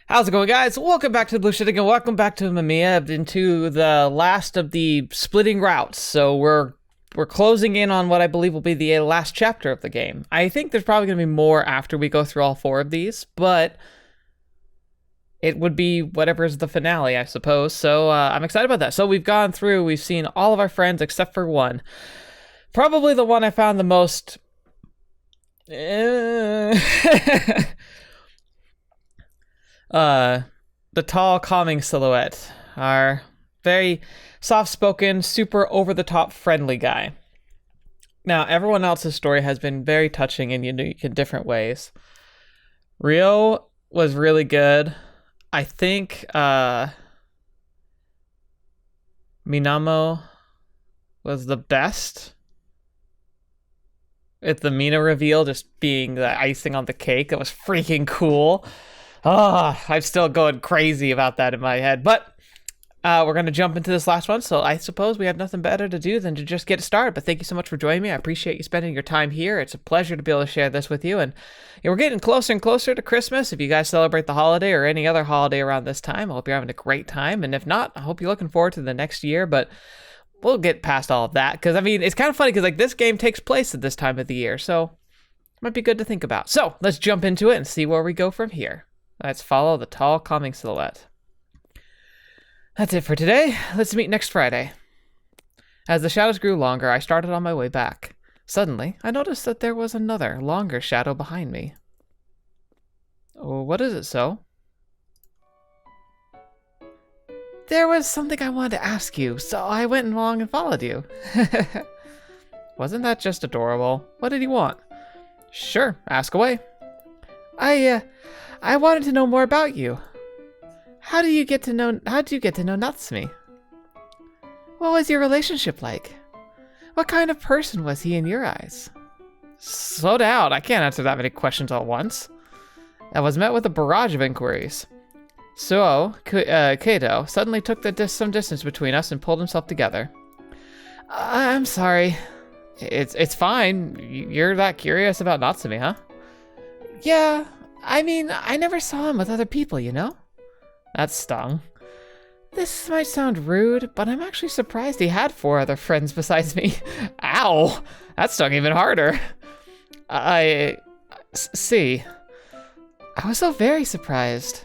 How's it going, guys? Welcome back to TheBlueShifting and welcome back to Mamiya, into the last of the splitting routes. So we're closing in on what I believe will be the last chapter of the game. I think there's probably going to be more after we go through all four of these, but it would be whatever is the finale, I suppose. So I'm excited about that. So we've gone through, we've seen all of our friends except for one. Probably the one I found the most... the tall, calming silhouette. Our very soft-spoken, super over-the-top friendly guy. Now, everyone else's story has been very touching and unique in different ways. Rio was really good. I think Minamo was the best. With the Mina reveal just being the icing on the cake. That was freaking cool. I'm still going crazy about that in my head. But we're going to jump into this last one. So I suppose we have nothing better to do than to just get started. But thank you so much for joining me. I appreciate you spending your time here. It's a pleasure to be able to share this with you. And we're getting closer and closer to Christmas. If you guys celebrate the holiday or any other holiday around this time, I hope you're having a great time. And if not, I hope you're looking forward to the next year. But we'll get past all of that. Because, I mean, it's kind of funny because, like, this game takes place at this time of the year. So it might be good to think about. So let's jump into it and see where we go from here. Let's follow the tall, calming silhouette. That's it for today. Let's meet next Friday. As the shadows grew longer, I started on my way back. Suddenly, I noticed that there was another, longer shadow behind me. Oh, what is it, So? There was something I wanted to ask you, so I went along and followed you. Wasn't that just adorable? What did he want? Sure, ask away. I wanted to know more about you. How did you get to know Natsumi? What was your relationship like? What kind of person was he in your eyes? Slow down, I can't answer that many questions all at once. I was met with a barrage of inquiries. Suou Keito suddenly took some distance between us and pulled himself together. I'm sorry. It's fine. You're that curious about Natsumi, huh? Yeah. I mean, I never saw him with other people, you know? That stung. This might sound rude, but I'm actually surprised he had 4 other friends besides me. Ow! That stung even harder. See. I was so very surprised.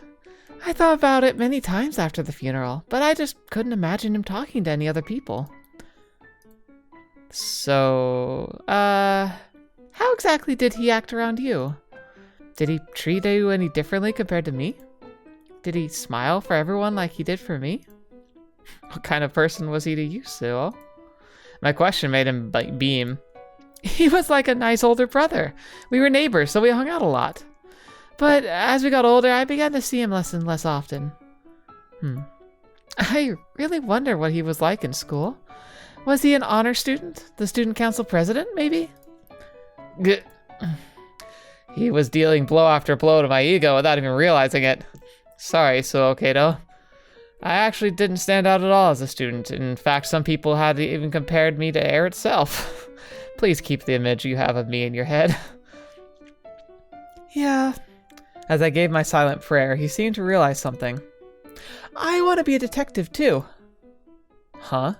I thought about it many times after the funeral, but I just couldn't imagine him talking to any other people. So, how exactly did he act around you? Did he treat you any differently compared to me? Did he smile for everyone like he did for me? What kind of person was he to you, Suou? My question made him beam. He was like a nice older brother. We were neighbors, so we hung out a lot. But as we got older, I began to see him less and less often. I really wonder what he was like in school. Was he an honor student? The student council president, maybe? He was dealing blow after blow to my ego without even realizing it. Sorry, Suou Keito. I actually didn't stand out at all as a student. In fact, some people had even compared me to air itself. Please keep the image you have of me in your head. Yeah. As I gave my silent prayer, he seemed to realize something. I want to be a detective too. Huh?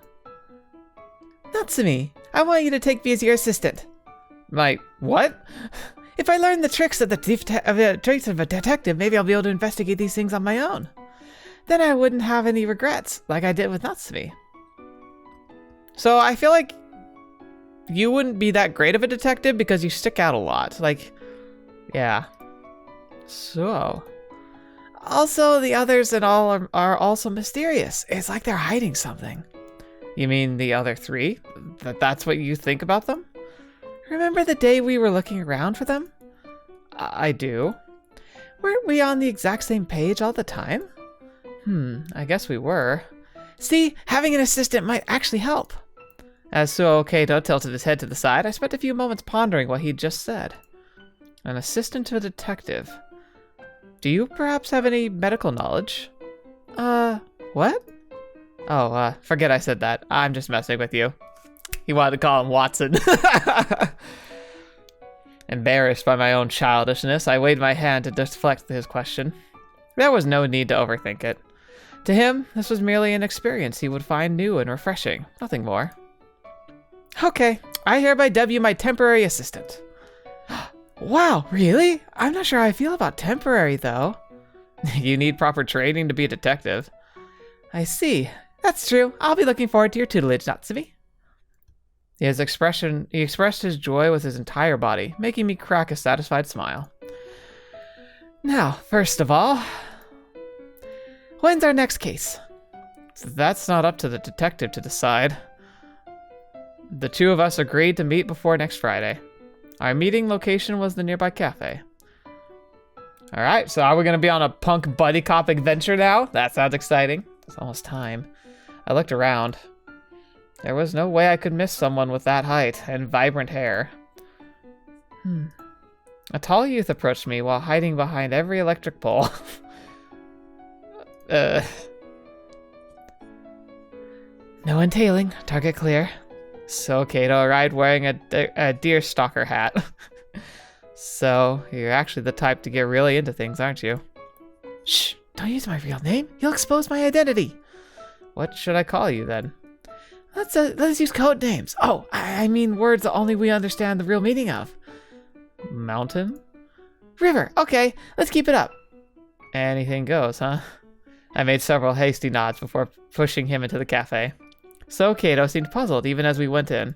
Natsumi, I want you to take me as your assistant. My what? If I learn the tricks of traits of a detective, maybe I'll be able to investigate these things on my own. Then I wouldn't have any regrets, like I did with Natsumi. So I feel like you wouldn't be that great of a detective because you stick out a lot. Like, yeah. So. Also, the others and all are also mysterious. It's like they're hiding something. You mean the other 3? That's what you think about them? Remember the day we were looking around for them? I do. Weren't we on the exact same page all the time? I guess we were. See, having an assistant might actually help. As Suou Keito tilted his head to the side, I spent a few moments pondering what he'd just said. An assistant to a detective. Do you perhaps have any medical knowledge? What? Oh, forget I said that. I'm just messing with you. He wanted to call him Watson. Embarrassed by my own childishness, I waved my hand to deflect his question. There was no need to overthink it. To him, this was merely an experience he would find new and refreshing, nothing more. Okay, I hereby dub you my temporary assistant. Wow, really? I'm not sure how I feel about temporary, though. You need proper training to be a detective. I see. That's true. I'll be looking forward to your tutelage, Natsume. He expressed his joy with his entire body, making me crack a satisfied smile. Now, first of all, when's our next case? That's not up to the detective to decide. The two of us agreed to meet before next Friday. Our meeting location was the nearby cafe. Alright, so are we going to be on a punk buddy cop adventure now? That sounds exciting. It's almost time. I looked around. There was no way I could miss someone with that height and vibrant hair. A tall youth approached me while hiding behind every electric pole. No entailing. Target clear. Suou Keito arrived wearing a deer stalker hat. So, you're actually the type to get really into things, aren't you? Shh! Don't use my real name. You'll expose my identity. What should I call you, then? Let's use code names. Oh, I mean words that only we understand the real meaning of. Mountain? River. Okay, let's keep it up. Anything goes, huh? I made several hasty nods before pushing him into the cafe. Suou Keito seemed puzzled even as we went in.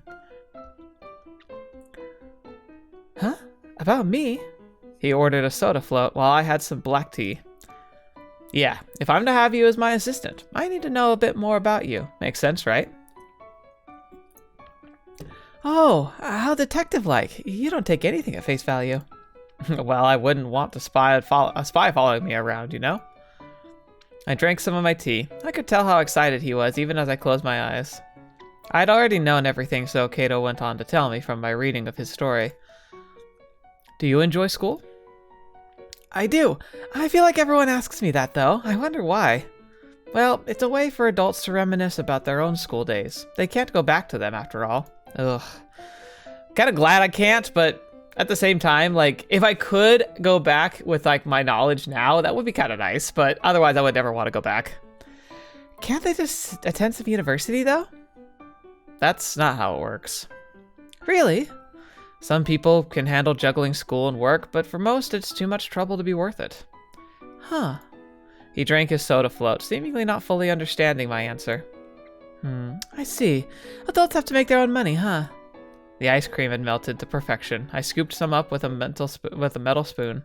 Huh? About me? He ordered a soda float while I had some black tea. Yeah, if I'm to have you as my assistant, I need to know a bit more about you. Makes sense, right? Oh, how detective-like. You don't take anything at face value. Well, I wouldn't want a spy following me around, you know? I drank some of my tea. I could tell how excited he was even as I closed my eyes. I'd already known everything Suou Keito went on to tell me from my reading of his story. Do you enjoy school? I do. I feel like everyone asks me that, though. I wonder why. Well, it's a way for adults to reminisce about their own school days. They can't go back to them, after all. Ugh. Kind of glad I can't, but at the same time, like, if I could go back with, like, my knowledge now, that would be kind of nice, but otherwise I would never want to go back. Can't they just attend some university, though? That's not how it works. Really? Some people can handle juggling school and work, but for most, it's too much trouble to be worth it. Huh. He drank his soda float, seemingly not fully understanding my answer. I see. Adults have to make their own money, huh? The ice cream had melted to perfection. I scooped some up with a metal spoon.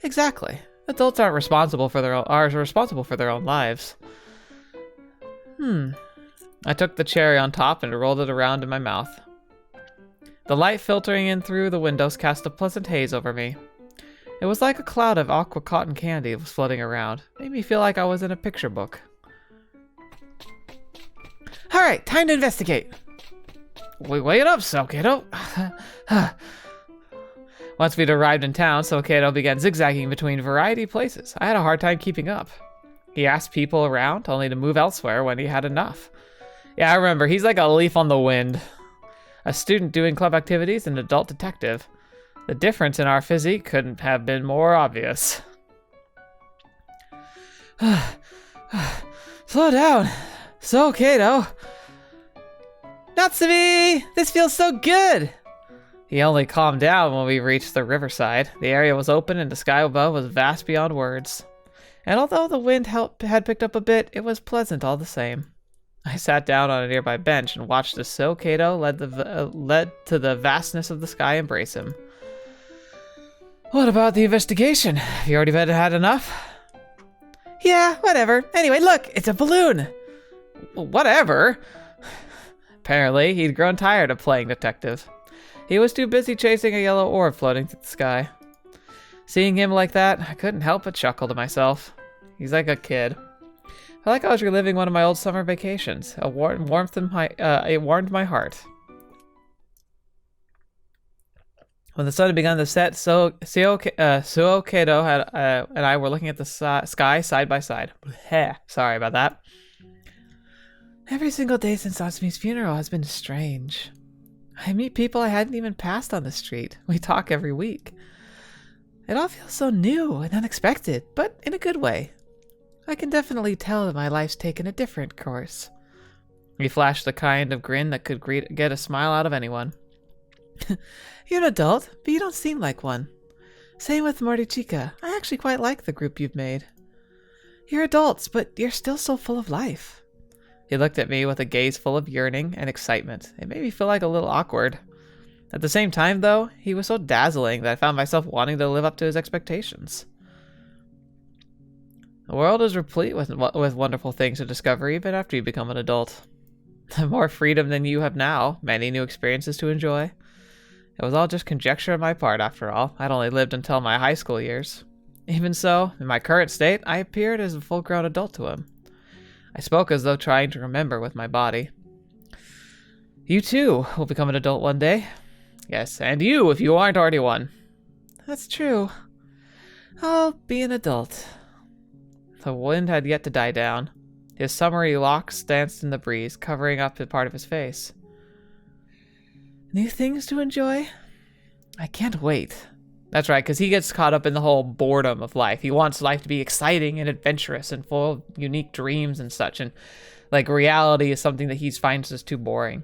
Exactly. Adults are responsible for their own lives. I took the cherry on top and rolled it around in my mouth. The light filtering in through the windows cast a pleasant haze over me. It was like a cloud of aqua cotton candy was floating around. Made me feel like I was in a picture book. Alright, time to investigate. Wait up, Suou Keito. Once we'd arrived in town, Suou Keito began zigzagging between variety places. I had a hard time keeping up. He asked people around, only to move elsewhere when he had enough. Yeah, I remember. He's like a leaf on the wind. A student doing club activities and an adult detective. The difference in our physique couldn't have been more obvious. Slow down, Suou Keito. Natsume! This feels so good! He only calmed down when we reached the riverside. The area was open and the sky above was vast beyond words. And although the wind had picked up a bit, it was pleasant all the same. I sat down on a nearby bench and watched as Suou Keito led to the vastness of the sky embrace him. What about the investigation? Have you already had enough? Yeah, whatever. Anyway, look, it's a balloon. Whatever. Apparently, he'd grown tired of playing detective. He was too busy chasing a yellow orb floating through the sky. Seeing him like that, I couldn't help but chuckle to myself. He's like a kid. I like I was reliving one of my old summer vacations. It warmed my heart. When the sun had begun to set, Suou Keito and I were looking at the sky side by side. Sorry about that. Every single day since Natsume's funeral has been strange. I meet people I hadn't even passed on the street. We talk every week. It all feels so new and unexpected, but in a good way. I can definitely tell that my life's taken a different course. He flashed the kind of grin that could get a smile out of anyone. You're an adult, but you don't seem like one. Same with Mortichica. I actually quite like the group you've made. You're adults, but you're still so full of life. He looked at me with a gaze full of yearning and excitement. It made me feel like a little awkward. At the same time, though, he was so dazzling that I found myself wanting to live up to his expectations. The world is replete with wonderful things to discover even after you become an adult. More freedom than you have now, many new experiences to enjoy. It was all just conjecture on my part, after all. I'd only lived until my high school years. Even so, in my current state, I appeared as a full-grown adult to him. I spoke as though trying to remember with my body. You too will become an adult one day. Yes, and you, if you aren't already one. That's true. I'll be an adult. The wind had yet to die down. His summery locks danced in the breeze, covering up a part of his face. New things to enjoy? I can't wait. That's right, because he gets caught up in the whole boredom of life. He wants life to be exciting and adventurous and full of unique dreams and such. And like reality is something that he finds just too boring.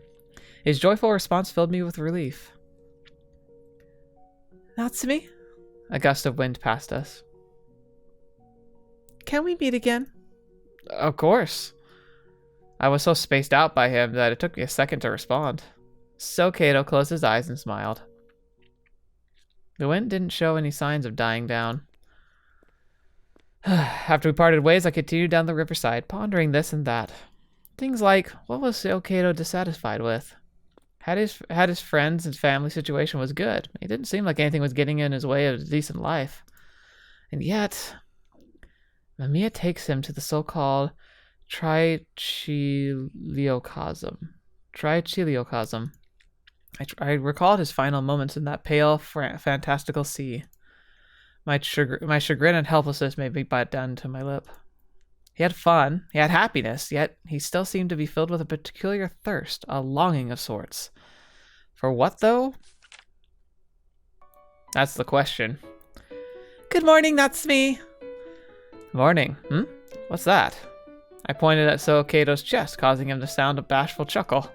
His joyful response filled me with relief. Natsumi? A gust of wind passed us. Can we meet again? Of course. I was so spaced out by him that it took me a second to respond. Suou Keito closed his eyes and smiled. The wind didn't show any signs of dying down. After we parted ways, I continued down the riverside, pondering this and that. Things like, what was Suou Keito dissatisfied with? Had his friends and family situation was good. It didn't seem like anything was getting in his way of a decent life. And yet, Mamiya takes him to the so-called Trichiliocosm. I recalled his final moments in that pale, fantastical sea. My chagrin and helplessness made me bite down to my lip. He had fun, he had happiness, yet he still seemed to be filled with a peculiar thirst, a longing of sorts. For what, though? That's the question. Good morning, Natsumi. Morning. What's that? I pointed at Suou Keito's chest, causing him to sound a bashful chuckle.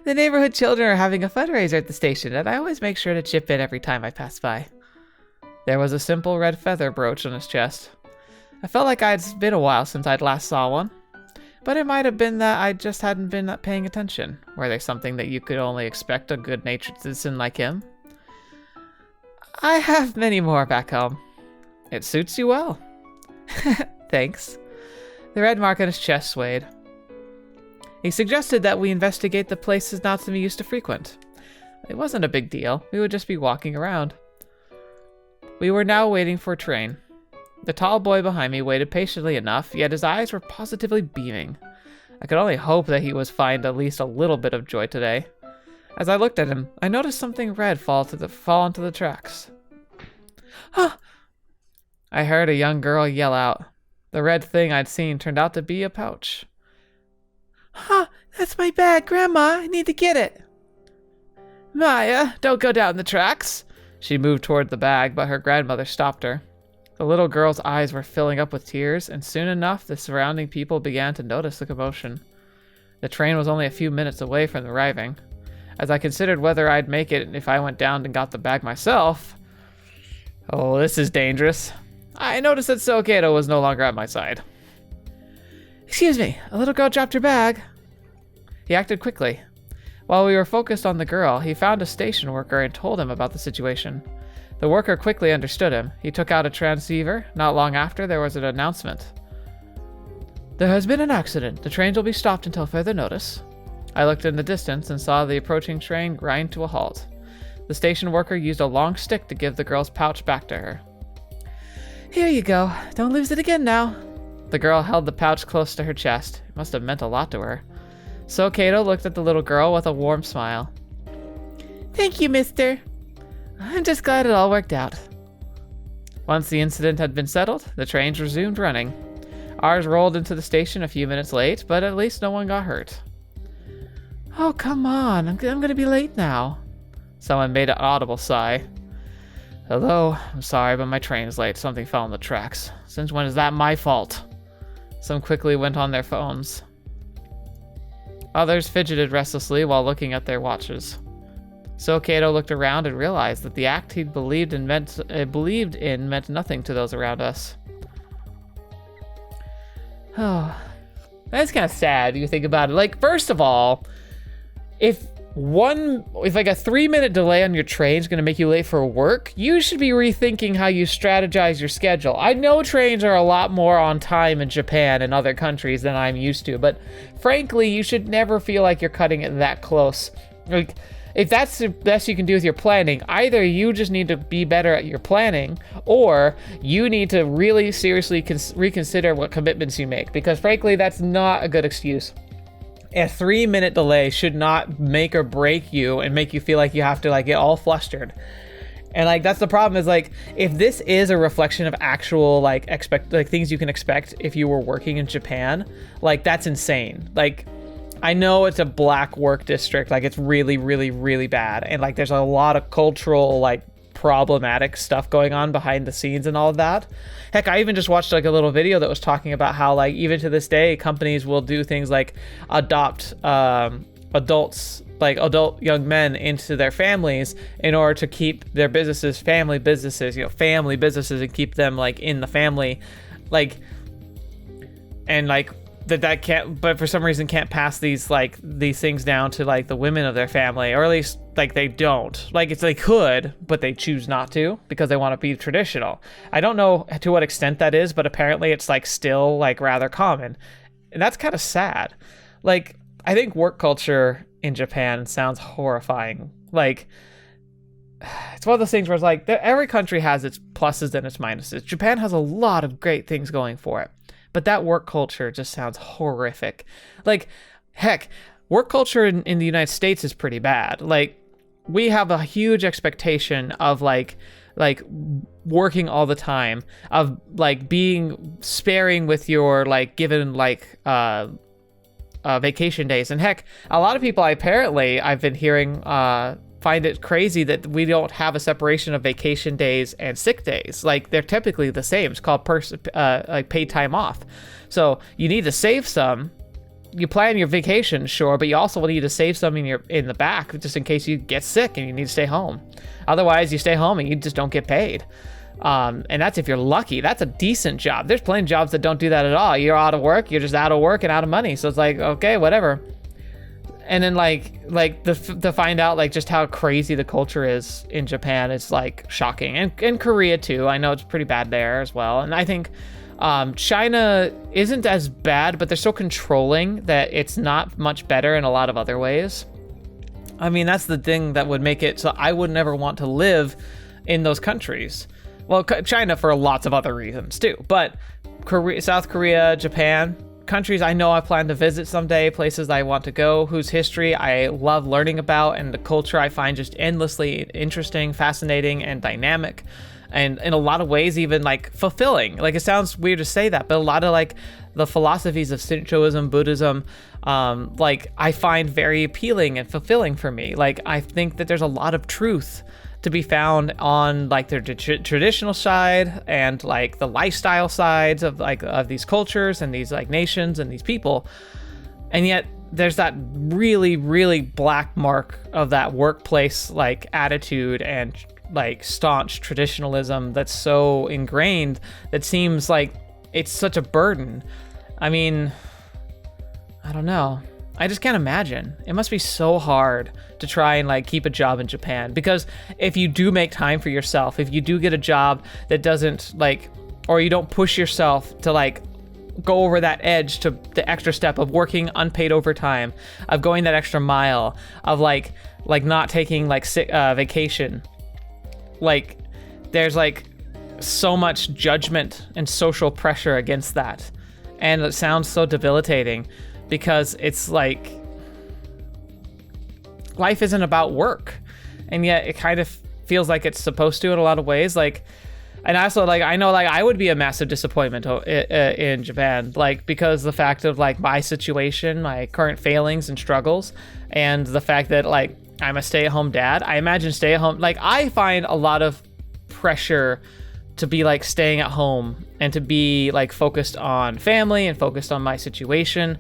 The neighborhood children are having a fundraiser at the station, and I always make sure to chip in every time I pass by. There was a simple red feather brooch on his chest. I felt like it's been a while since I'd last saw one, but it might have been that I just hadn't been paying attention. Were they something that you could only expect a good-natured citizen like him? I have many more back home. It suits you well. Thanks. The red mark on his chest swayed. He suggested that we investigate the places Natsumi used to frequent. It wasn't a big deal. We would just be walking around. We were now waiting for a train. The tall boy behind me waited patiently enough, yet his eyes were positively beaming. I could only hope that he was find at least a little bit of joy today. As I looked at him, I noticed something red fall onto the tracks. Huh! I heard a young girl yell out. The red thing I'd seen turned out to be a pouch. Huh! That's my bag, Grandma! I need to get it! Maya, don't go down the tracks! She moved toward the bag, but her grandmother stopped her. The little girl's eyes were filling up with tears, and soon enough the surrounding people began to notice the commotion. The train was only a few minutes away from arriving. As I considered whether I'd make it if I went down and got the bag myself... Oh, this is dangerous. I noticed that Suou Keito was no longer at my side. Excuse me, a little girl dropped her bag. He acted quickly. While we were focused on the girl, he found a station worker and told him about the situation. The worker quickly understood him. He took out a transceiver. Not long after, there was an announcement. There has been an accident. The trains will be stopped until further notice. I looked in the distance and saw the approaching train grind to a halt. The station worker used a long stick to give the girl's pouch back to her. Here you go. Don't lose it again now. The girl held the pouch close to her chest. It must have meant a lot to her. Suou Keito looked at the little girl with a warm smile. Thank you, mister. I'm just glad it all worked out. Once the incident had been settled, the trains resumed running. Ours rolled into the station a few minutes late, but at least no one got hurt. Oh, come on. I'm going to be late now. Someone made an audible sigh. Hello, I'm sorry, but my train is late. Something fell on the tracks. Since when is that my fault? Some quickly went on their phones. Others fidgeted restlessly while looking at their watches. Suou Keito looked around and realized that the act he believed in meant nothing to those around us. Oh, that's kind of sad. You think about it. Like, first of all, if like a 3-minute delay on your train is going to make you late for work, you should be rethinking how you strategize your schedule. I know trains are a lot more on time in Japan and other countries than I'm used to, but frankly, you should never feel like you're cutting it that close. Like, if that's the best you can do with your planning, either you just need to be better at your planning, or you need to really seriously reconsider what commitments you make, because frankly, that's not a good excuse. A 3-minute delay should not make or break you and make you feel like you have to like get all flustered. And like, that's the problem, is like, if this is a reflection of actual like things you can expect if you were working in Japan, like that's insane. Like, I know it's a black work district, like it's really, really, really bad. And like, there's a lot of cultural like problematic stuff going on behind the scenes and all of that. Heck, I even just watched like a little video that was talking about how like even to this day companies will do things like adopt adult young men into their families in order to keep their businesses family businesses and keep them like in the family, like, and like that can't, but for some reason can't pass these things down to like the women of their family, or at least like they don't. Like, it's, they could, but they choose not to because they want to be traditional. I don't know to what extent that is, but apparently it's like still like rather common, and that's kind of sad. Like, I think work culture in Japan sounds horrifying. Like, it's one of those things where it's like every country has its pluses and its minuses. Japan has a lot of great things going for it, but that work culture just sounds horrific. Like, heck, work culture in the United States is pretty bad. Like, we have a huge expectation of like working all the time, of like being sparing with your like given like vacation days. And heck, a lot of people I've been hearing find it crazy that we don't have a separation of vacation days and sick days. Like, they're typically the same. It's called like paid time off. So you need to save some. You plan your vacation, sure, but you also need to save some in the back just in case you get sick and you need to stay home. Otherwise, you stay home and you just don't get paid. And that's if you're lucky. That's a decent job. There's plenty of jobs that don't do that at all. You're out of work. You're just out of work and out of money. So it's like, okay, whatever. And then to find out like just how crazy the culture is in Japan is like shocking. And in Korea too. I know it's pretty bad there as well. And I think China isn't as bad, but they're so controlling that it's not much better in a lot of other ways. I mean, that's the thing that would make it so I would never want to live in those countries. Well, China for lots of other reasons too, but South Korea, Japan, countries I know I plan to visit someday, places I want to go, whose history I love learning about, and the culture I find just endlessly interesting, fascinating, and dynamic. And in a lot of ways, even like fulfilling. Like, it sounds weird to say that, but a lot of like the philosophies of Shintoism, Buddhism, like I find very appealing and fulfilling for me. Like, I think that there's a lot of truth to be found on like the traditional side and like the lifestyle sides of these cultures and these like nations and these people. And yet there's that really, really black mark of that workplace like attitude and like staunch traditionalism that's so ingrained that seems like it's such a burden. I mean, I don't know. I just can't imagine. It must be so hard to try and like keep a job in Japan, because if you do make time for yourself, if you do get a job that doesn't like, or you don't push yourself to like go over that edge to the extra step of working unpaid overtime, of going that extra mile, of like not taking like vacation, like there's like so much judgment and social pressure against that. And it sounds so debilitating because it's like life isn't about work, and yet it kind of feels like it's supposed to in a lot of ways. Like, and also like I know like I would be a massive disappointment in Japan, like because the fact of like my situation, my current failings and struggles, and the fact that like I'm a stay-at-home dad. I imagine stay-at-home, like I find a lot of pressure to be like staying at home and to be like focused on family and focused on my situation.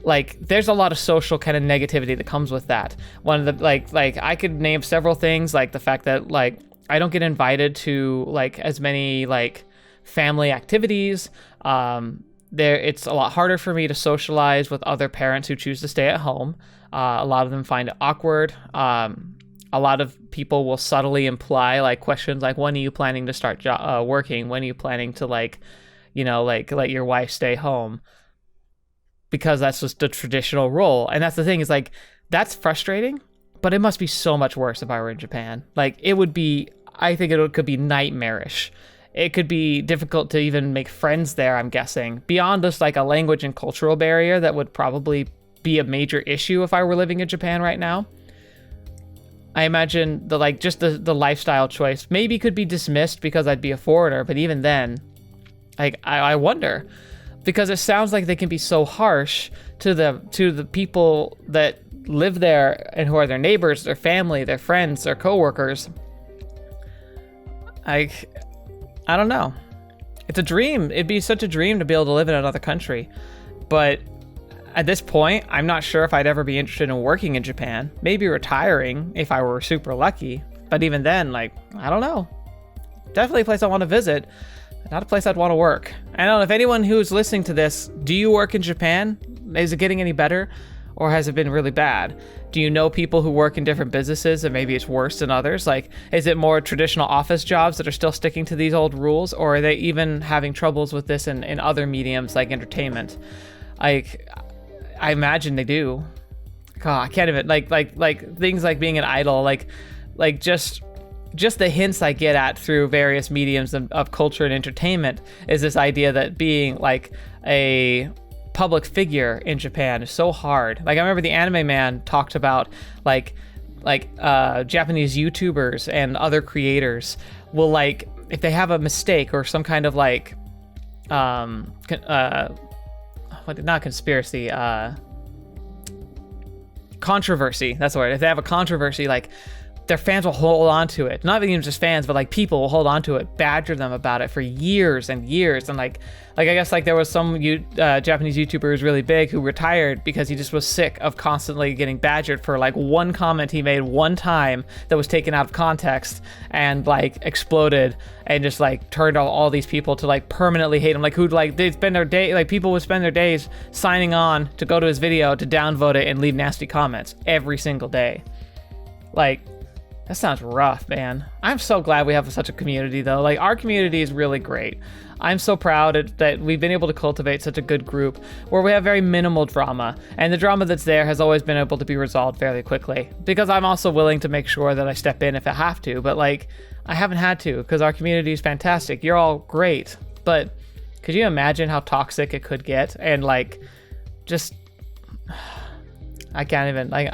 Like there's a lot of social kind of negativity that comes with that. One of the like I could name several things, like the fact that like I don't get invited to like as many like family activities. It's a lot harder for me to socialize with other parents who choose to stay at home. A lot of them find it awkward. A lot of people will subtly imply like questions like, when are you planning to start working? When are you planning to like, you know, like let your wife stay home? Because that's just the traditional role. And that's the thing, is like, that's frustrating, but it must be so much worse if I were in Japan. Like it would be, I think it could be nightmarish. It could be difficult to even make friends there, I'm guessing. Beyond just like a language and cultural barrier that would probably be a major issue if I were living in Japan right now. I imagine the like just the lifestyle choice maybe could be dismissed because I'd be a foreigner, but even then, like I wonder, because it sounds like they can be so harsh to the people that live there and who are their neighbors, their family, their friends, their coworkers. I don't know. It's a dream. It'd be such a dream to be able to live in another country, but at this point, I'm not sure if I'd ever be interested in working in Japan. Maybe retiring if I were super lucky. But even then, like, I don't know. Definitely a place I want to visit. Not a place I'd want to work. I don't know if anyone who's listening to this, do you work in Japan? Is it getting any better? Or has it been really bad? Do you know people who work in different businesses and maybe it's worse than others? Like, is it more traditional office jobs that are still sticking to these old rules? Or are they even having troubles with this in other mediums like entertainment? Like, I imagine they do. God, I can't even like things like being an idol, like just the hints I get at through various mediums of culture and entertainment is this idea that being like a public figure in Japan is so hard. Like I remember the Anime Man talked about like Japanese YouTubers and other creators will like, if they have a mistake or some kind of like not conspiracy, controversy, that's the word. If they have a controversy, like their fans will hold on to it. Not even just fans, but like people will hold on to it, badger them about it for years and years. And like I guess like there was some Japanese YouTuber who's really big who retired because he just was sick of constantly getting badgered for like one comment he made one time that was taken out of context and like exploded and just like turned all these people to like permanently hate him. Like who'd like, they'd spend their day, like people would spend their days signing on to go to his video to downvote it and leave nasty comments every single day. Like, that sounds rough, man. I'm so glad we have such a community, though. Like, our community is really great. I'm so proud that we've been able to cultivate such a good group where we have very minimal drama, and the drama that's there has always been able to be resolved fairly quickly, because I'm also willing to make sure that I step in if I have to, but, like, I haven't had to, because our community is fantastic. You're all great, but could you imagine how toxic it could get? And, like, just... I can't even, like...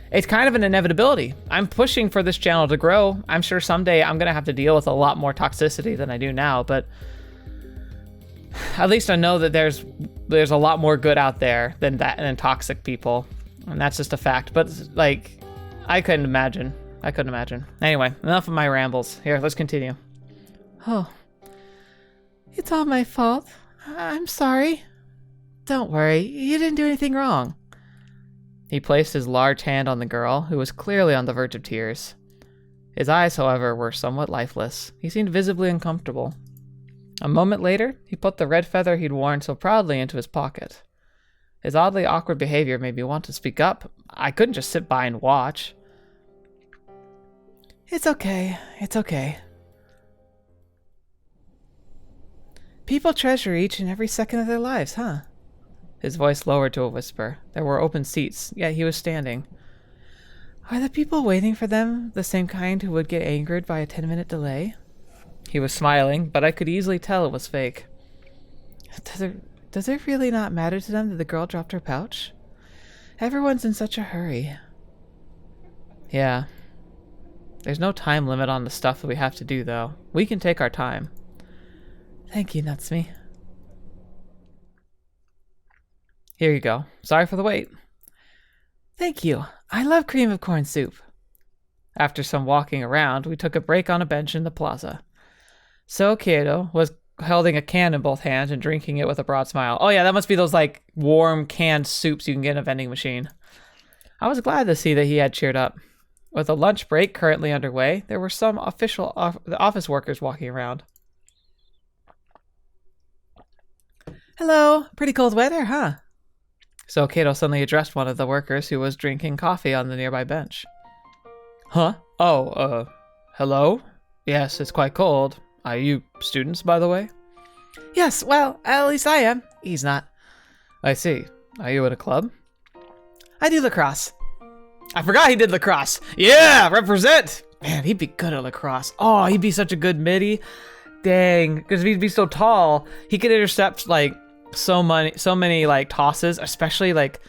It's kind of an inevitability. I'm pushing for this channel to grow. I'm sure someday I'm going to have to deal with a lot more toxicity than I do now, but at least I know that there's a lot more good out there than toxic people, and that's just a fact. But like, I couldn't imagine. Anyway, enough of my rambles. Here, let's continue. Oh, it's all my fault. I'm sorry. Don't worry, you didn't do anything wrong. He placed his large hand on the girl, who was clearly on the verge of tears. His eyes, however, were somewhat lifeless. He seemed visibly uncomfortable. A moment later, he put the red feather he'd worn so proudly into his pocket. His oddly awkward behavior made me want to speak up. I couldn't just sit by and watch. It's okay. People treasure each and every second of their lives, huh? His voice lowered to a whisper. There were open seats, yet he was standing. Are the people waiting for them the same kind who would get angered by a 10-minute delay? He was smiling, but I could easily tell it was fake. Does it really not matter to them that the girl dropped her pouch? Everyone's in such a hurry. Yeah. There's no time limit on the stuff that we have to do, though. We can take our time. Thank you, Natsume. Here you go. Sorry for the wait. Thank you. I love cream of corn soup. After some walking around, we took a break on a bench in the plaza. Suou Keito was holding a can in both hands and drinking it with a broad smile. Oh yeah, that must be those like warm canned soups you can get in a vending machine. I was glad to see that he had cheered up. With a lunch break currently underway, there were some office workers walking around. Hello, pretty cold weather, huh? So Keito suddenly addressed one of the workers who was drinking coffee on the nearby bench. Huh? Oh, hello? Yes, it's quite cold. Are you students, by the way? Yes, well, at least I am. He's not. I see. Are you at a club? I do lacrosse. I forgot he did lacrosse. Yeah, represent! Man, he'd be good at lacrosse. Oh, he'd be such a good midi. Dang, because he'd be so tall, he could intercept like so many like tosses, especially like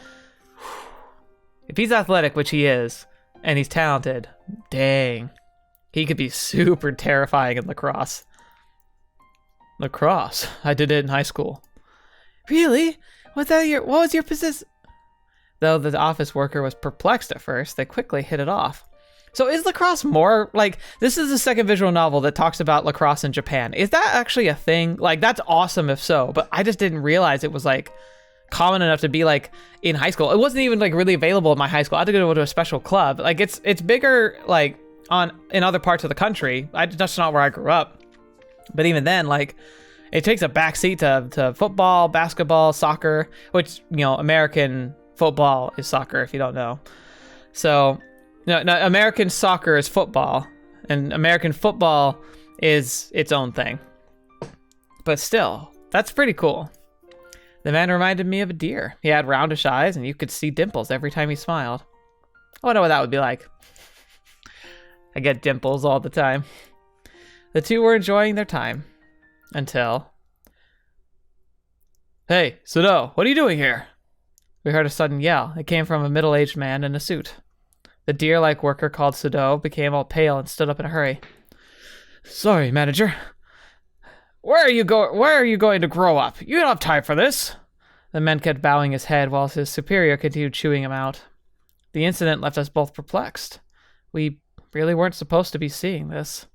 if he's athletic, which he is, and he's talented. Dang, he could be super terrifying in lacrosse. Lacrosse? I did it in high school. Really? What was your position? Though the office worker was perplexed at first, they quickly hit it off. So is lacrosse more like, this is the second visual novel that talks about lacrosse in Japan. Is that actually a thing? Like, that's awesome if so, but I just didn't realize it was like common enough to be like in high school. It wasn't even like really available in my high school. I had to go to a special club. Like it's bigger like in other parts of the country. That's not where I grew up. But even then, like it takes a backseat to football, basketball, soccer, which, you know, American football is soccer if you don't know. So no, American soccer is football, and American football is its own thing. But still, that's pretty cool. The man reminded me of a deer. He had roundish eyes, and you could see dimples every time he smiled. I wonder what that would be like. I get dimples all the time. The two were enjoying their time. Until... Hey, Sudo, what are you doing here? We heard a sudden yell. It came from a middle-aged man in a suit. The deer-like worker called Sudo became all pale and stood up in a hurry. Sorry, manager. Where are you going to grow up? You don't have time for this. The man kept bowing his head while his superior continued chewing him out. The incident left us both perplexed. We really weren't supposed to be seeing this.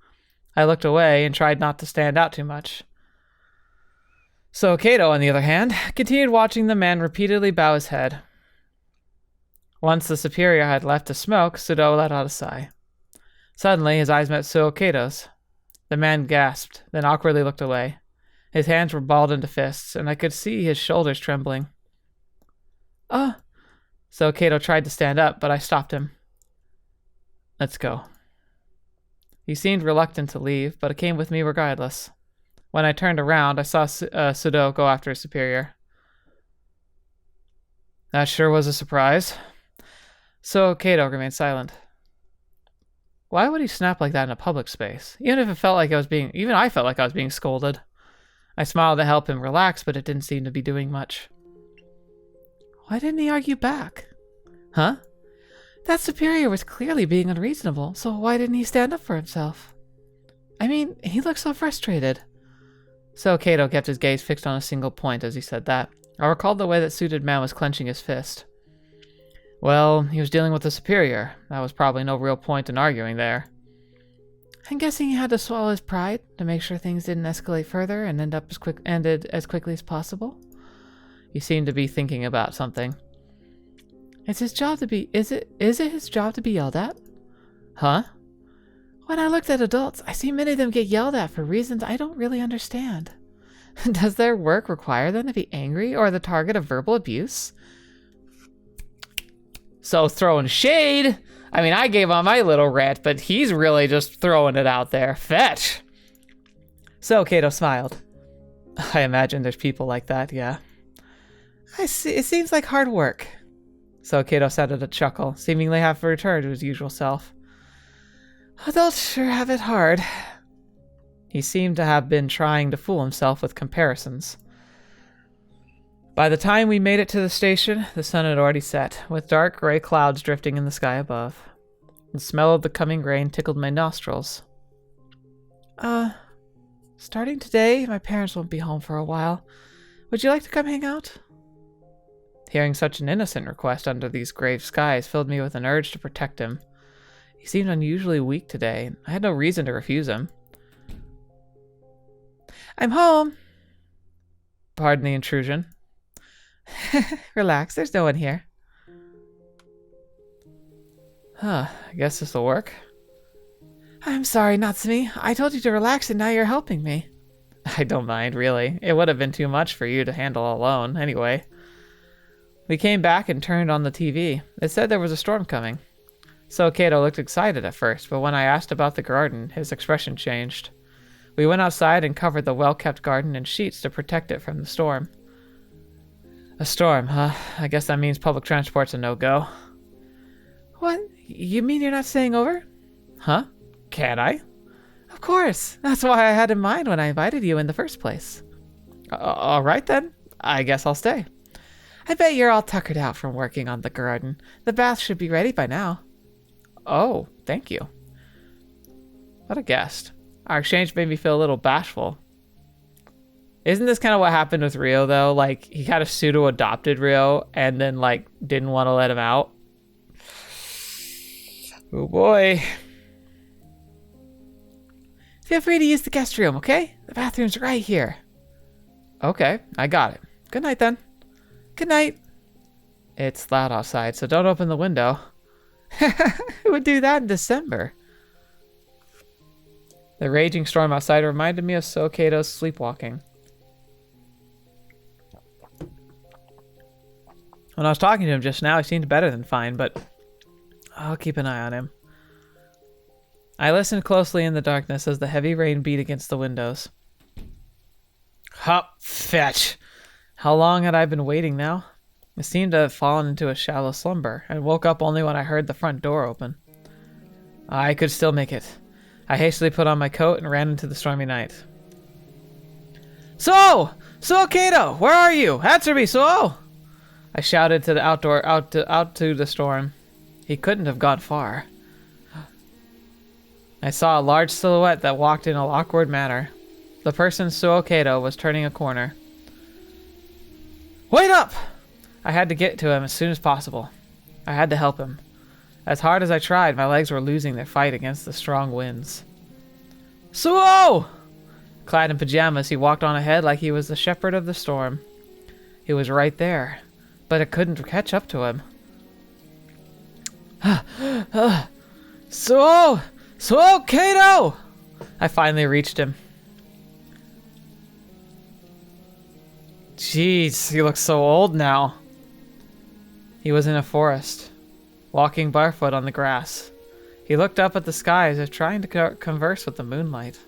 I looked away and tried not to stand out too much. So Keito, on the other hand, continued watching the man repeatedly bow his head. Once the superior had left to smoke, Sudo let out a sigh. Suddenly, his eyes met Suou Keito's. The man gasped, then awkwardly looked away. His hands were balled into fists, and I could see his shoulders trembling. Suou Keito tried to stand up, but I stopped him. Let's go. He seemed reluctant to leave, but it came with me regardless. When I turned around, I saw Sudo go after his superior. That sure was a surprise. So Keito remained silent. Why would he snap like that in a public space? Even I felt like I was being scolded. I smiled to help him relax, but it didn't seem to be doing much. Why didn't he argue back? Huh? That superior was clearly being unreasonable, so why didn't he stand up for himself? I mean, he looked so frustrated. So Keito kept his gaze fixed on a single point as he said that. I recalled the way that suited man was clenching his fist. Well, he was dealing with a superior. That was probably no real point in arguing there. I'm guessing he had to swallow his pride to make sure things didn't escalate further and ended as quickly as possible. He seemed to be thinking about something. It's his job to be... Is it his job to be yelled at? Huh? When I looked at adults, I see many of them get yelled at for reasons I don't really understand. Does their work require them to be angry or the target of verbal abuse? So throwing shade. I mean, I gave on my little rant, but he's really just throwing it out there. Fetch. So Keito smiled. I imagine there's people like that, yeah. I see. It seems like hard work. So Keito sounded a chuckle, seemingly half returned to his usual self. Adults sure have it hard. He seemed to have been trying to fool himself with comparisons. By the time we made it to the station, the sun had already set, with dark gray clouds drifting in the sky above. The smell of the coming rain tickled my nostrils. Starting today, my parents won't be home for a while. Would you like to come hang out? Hearing such an innocent request under these grave skies filled me with an urge to protect him. He seemed unusually weak today. I had no reason to refuse him. I'm home. Pardon the intrusion. Relax, there's no one here. Huh, I guess this'll work. I'm sorry, Natsumi. I told you to relax and now you're helping me. I don't mind, really. It would have been too much for you to handle alone, anyway. We came back and turned on the TV. It said there was a storm coming. Suou Keito looked excited at first, but when I asked about the garden, his expression changed. We went outside and covered the well-kept garden in sheets to protect it from the storm. A storm, huh? I guess that means public transport's a no-go. What? You mean you're not staying over? Huh? Can't I? Of course. That's why I had in mind when I invited you in the first place. All right then. I guess I'll stay. I bet you're all tuckered out from working on the garden. The bath should be ready by now. Oh, thank you. What a guest. Our exchange made me feel a little bashful. Isn't this kind of what happened with Ryo, though? Like, he kind of pseudo-adopted Ryo and then, like, didn't want to let him out. Oh, boy. Feel free to use the guest room, okay? The bathroom's right here. Okay, I got it. Good night, then. Good night. It's loud outside, so don't open the window. Who would do that in December? The raging storm outside reminded me of Suou Keito's sleepwalking. When I was talking to him just now, he seemed better than fine, but I'll keep an eye on him. I listened closely in the darkness as the heavy rain beat against the windows. Hop, fetch! How long had I been waiting now? I seemed to have fallen into a shallow slumber, and woke up only when I heard the front door open. I could still make it. I hastily put on my coat and ran into the stormy night. Suou Keito, where are you? Answer me, Suou! I shouted to the out to the storm. He couldn't have gone far. I saw a large silhouette that walked in an awkward manner. The person, Suou Keito, was turning a corner. Wait up! I had to get to him as soon as possible. I had to help him. As hard as I tried, my legs were losing their fight against the strong winds. Suou! Clad in pajamas, he walked on ahead like he was the shepherd of the storm. He was right there, but I couldn't catch up to him. Suou Keito! I finally reached him. Jeez, he looks so old now. He was in a forest, walking barefoot on the grass. He looked up at the sky as if trying to converse with the moonlight.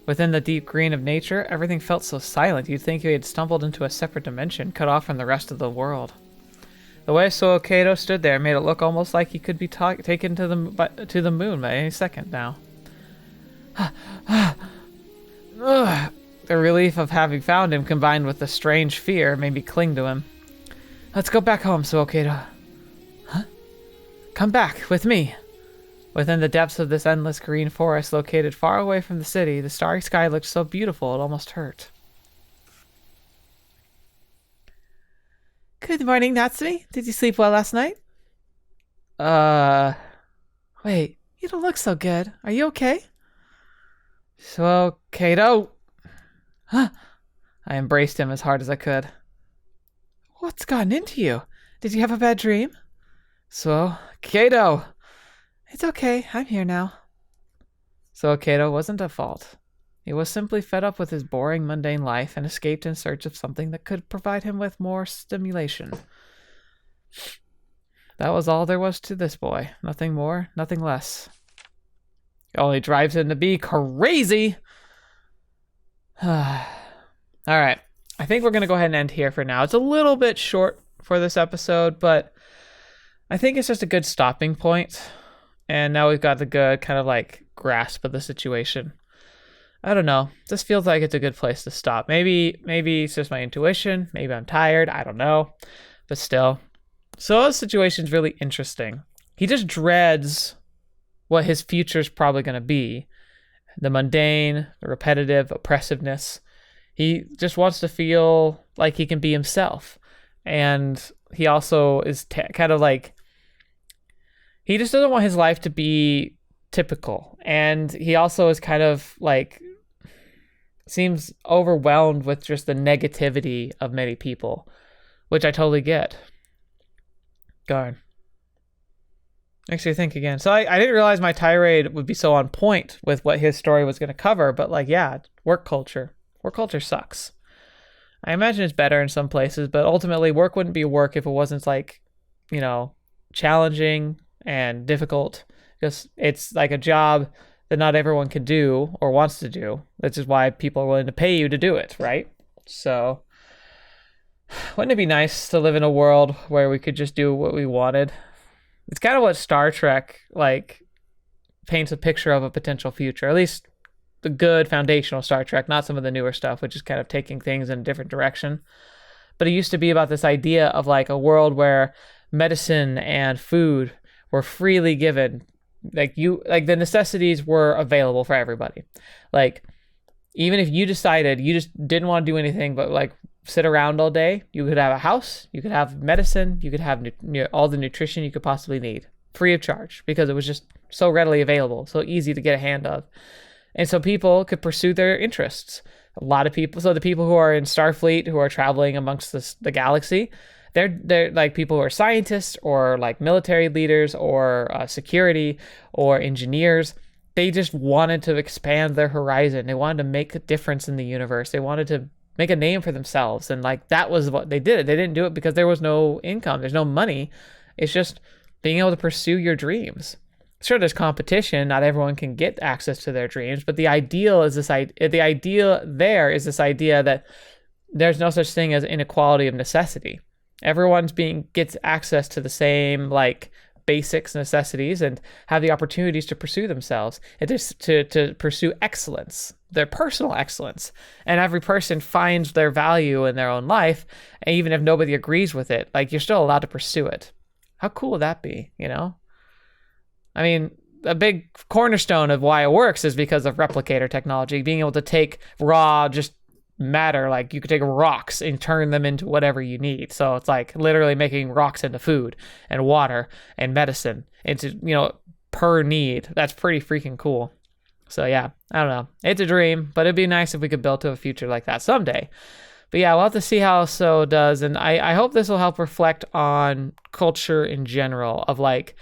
Within the deep green of nature, everything felt so silent you'd think he had stumbled into a separate dimension, cut off from the rest of the world. The way Suou Keito stood there made it look almost like he could be taken to the moon by any second now. The relief of having found him combined with the strange fear made me cling to him. Let's go back home, Suou Keito. Huh? Come back with me. Within the depths of this endless green forest located far away from the city, the starry sky looked so beautiful it almost hurt. Good morning, Natsumi. Did you sleep well last night? Wait, you don't look so good. Are you okay? Suou Keito. Huh? I embraced him as hard as I could. What's gotten into you? Did you have a bad dream? Suou Keito. It's okay. I'm here now. Suou Keito wasn't at fault. He was simply fed up with his boring, mundane life and escaped in search of something that could provide him with more stimulation. That was all there was to this boy. Nothing more, nothing less. It only drives him to be crazy. Alright, I think we're going to go ahead and end here for now. It's a little bit short for this episode, but I think it's just a good stopping point. And now we've got the good kind of like grasp of the situation. I don't know. This feels like it's a good place to stop. Maybe it's just my intuition. Maybe I'm tired. I don't know. But still. Suou's situation's really interesting. He just dreads what his future's probably going to be. The mundane, the repetitive, oppressiveness. He just wants to feel like he can be himself. And he also is kind of like, he just doesn't want his life to be typical. And he also is kind of like, seems overwhelmed with just the negativity of many people, which I totally get. Darn. Makes you think again. So I didn't realize my tirade would be so on point with what his story was going to cover, but like, yeah, work culture. Work culture sucks. I imagine it's better in some places, but ultimately work wouldn't be work if it wasn't like, you know, challenging and difficult, because it's like a job that not everyone can do or wants to do. That's just why people are willing to pay you to do it, right? So wouldn't it be nice to live in a world where we could just do what we wanted? It's kind of what Star Trek like paints a picture of a potential future, at least the good foundational Star Trek, not some of the newer stuff, which is kind of taking things in a different direction. But it used to be about this idea of like a world where medicine and food were freely given. Like the necessities were available for everybody. Like, even if you decided you just didn't want to do anything but like sit around all day, you could have a house, you could have medicine, you could have all the nutrition you could possibly need, free of charge, because it was just so readily available, so easy to get a hand of. And so people could pursue their interests. A lot of people, so the people who are in Starfleet, who are traveling amongst the galaxy, they're like people who are scientists or like military leaders or security or engineers. They just wanted to expand their horizon. They wanted to make a difference in the universe. They wanted to make a name for themselves. And like, that was what they did. They didn't do it because there was no income. There's no money. It's just being able to pursue your dreams. Sure, there's competition. Not everyone can get access to their dreams, but the ideal is this idea. The idea there is this idea that there's no such thing as inequality of necessity. Everyone's gets access to the same like basics, necessities, and have the opportunities to pursue themselves and to pursue excellence, their personal excellence. And every person finds their value in their own life, and even if nobody agrees with it, like, you're still allowed to pursue it. How cool would that be, you know? I mean, a big cornerstone of why it works is because of replicator technology, being able to take raw, just matter, like you could take rocks and turn them into whatever you need. So it's like literally making rocks into food and water and medicine into, you know, per need. That's pretty freaking cool. So yeah, I don't know. It's a dream, but it'd be nice if we could build to a future like that someday. But yeah, we'll have to see how So does. And I hope this will help reflect on culture in general of like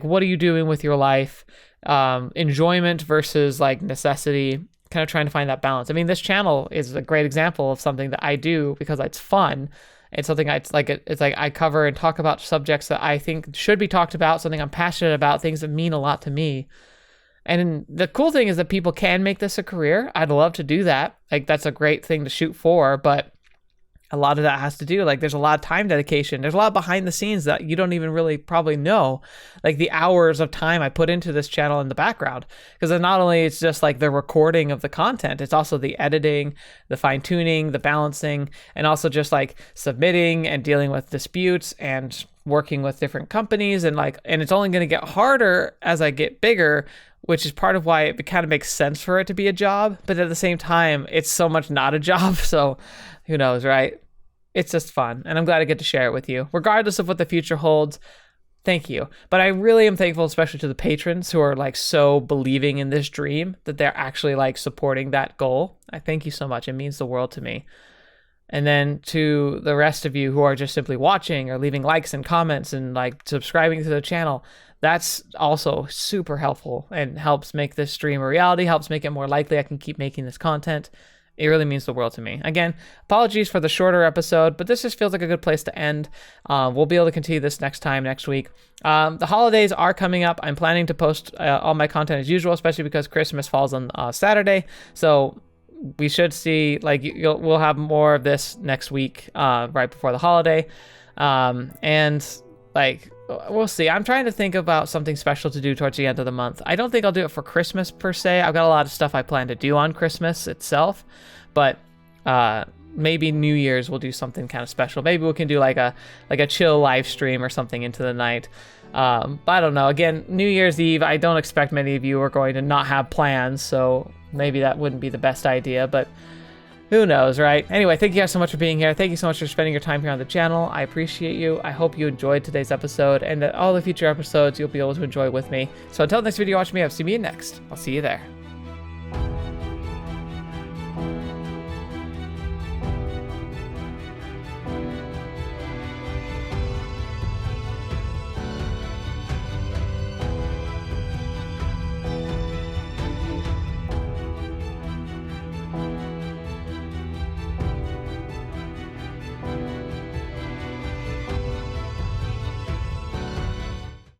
what are you doing with your life? Enjoyment versus like necessity, kind of trying to find that balance. I mean, this channel is a great example of something that I do because it's fun. It's something it's like I cover and talk about subjects that I think should be talked about, something I'm passionate about, things that mean a lot to me. And the cool thing is that people can make this a career. I'd love to do that. Like, that's a great thing to shoot for, but a lot of that has to do, like, there's a lot of time dedication. There's a lot behind the scenes that you don't even really probably know, like the hours of time I put into this channel in the background. Because not only it's just like the recording of the content, it's also the editing, the fine tuning, the balancing, and also just like submitting and dealing with disputes and working with different companies. And it's only going to get harder as I get bigger, which is part of why it kind of makes sense for it to be a job. But at the same time, it's so much not a job. So who knows, right? It's just fun, and I'm glad I get to share it with you. Regardless of what the future holds, thank you. But I really am thankful, especially to the patrons who are like so believing in this dream that they're actually like supporting that goal. I thank you so much. It means the world to me. And then to the rest of you who are just simply watching or leaving likes and comments and like subscribing to the channel, that's also super helpful and helps make this stream a reality, helps make it more likely I can keep making this content. It really means the world to me. Again, apologies for the shorter episode, but this just feels like a good place to end. We'll be able to continue this next week. The holidays are coming up. I'm planning to post all my content as usual, especially because Christmas falls on Saturday. So we should see, like, we'll have more of this next week, right before the holiday. And like, we'll see. I'm trying to think about something special to do towards the end of the month. I don't think I'll do it for Christmas per se. I've got a lot of stuff I plan to do on Christmas itself, but maybe New Year's we'll do something kind of special. Maybe we can do like a chill live stream or something into the night. But I don't know. Again, New Year's Eve, I don't expect many of you are going to not have plans, so maybe that wouldn't be the best idea, but Who knows, right? Anyway, thank you guys so much for being here. Thank you so much for spending your time here on the channel. I appreciate you. I hope you enjoyed today's episode and that all the future episodes you'll be able to enjoy with me. So until next video, watch me. I'll see you next. I'll see you there.